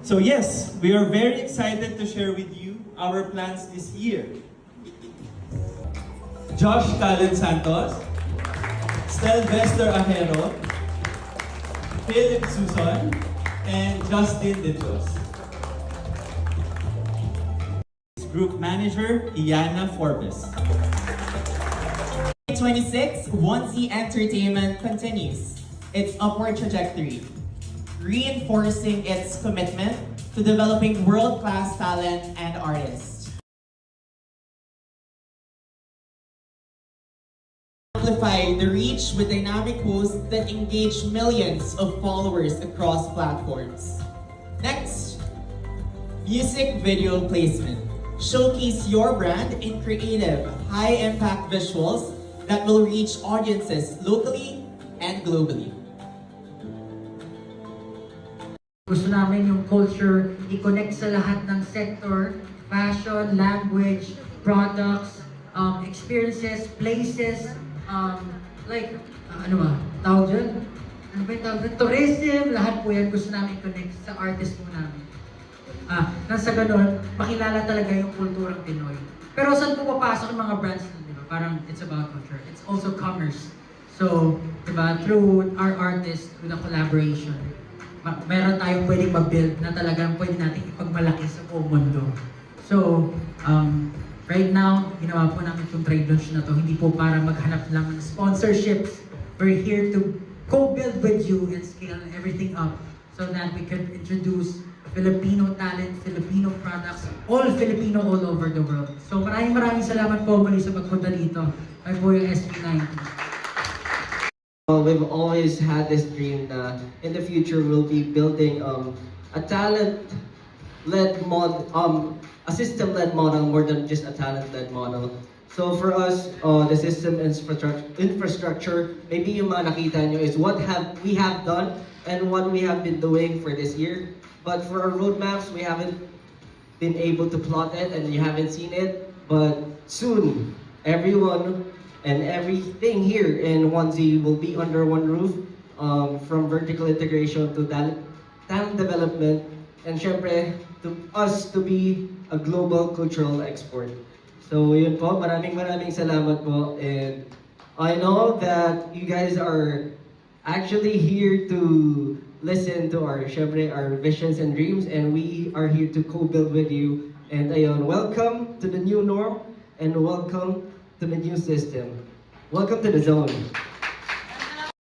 So yes, we are very excited to share with you our plans this year. Josh Callen Santos, Stelvester Ajero, Philip Suson, and Justin Ditros. Group Manager, Iana Forbes. 26, 1Z Entertainment continues its upward trajectory, reinforcing its commitment to developing world-class talent and artists. Amplify the reach with dynamic hosts that engage millions of followers across platforms. Next, music video placement. Showcase your brand in creative, high-impact visuals that will reach audiences locally and globally. Gusto namin yung culture i-connect sa lahat ng sector, fashion, language, products, experiences, places, ano ba, tawag dyan? Ano ba yung tawag dyan? Tourism, lahat po yan gusto namin i-connect sa artist po namin. Nang sa ganun, makilala talaga yung kulturang Pinoy. Pero saan po papasok yung mga brands na, diba? Parang it's about culture. It's also commerce. So, diba, through our artists, with a collaboration, meron tayong pwedeng mag-build na talagang pwede natin ipagmalaki sa buong mundo. So, right now, ginawa po namin itong trade launch na to, hindi po para maghanap lang ng sponsorships. We're here to co-build with you and scale everything up so that we can introduce Filipino talent, Filipino products, all Filipino all over the world. So maraming salamat po muli sa pagpunta dito. Ay po yung SB19. We've always had this dream that in the future we'll be building a talent-led a system-led model more than just a talent-led model. So for us, the system infrastructure, maybe yung mga nakita nyo is what we have done and what we have been doing for this year. But for our roadmaps, we haven't been able to plot it and you haven't seen it. But soon, everyone and everything here in 1Z will be under one roof, from vertical integration to talent development, and syempre, to us to be a global cultural export. So yun po, maraming salamat po. And I know that you guys are actually here to listen to our visions and dreams, and we are here to co-build with you. And ayun, welcome to the new norm and welcome to the new system. Welcome to the zone.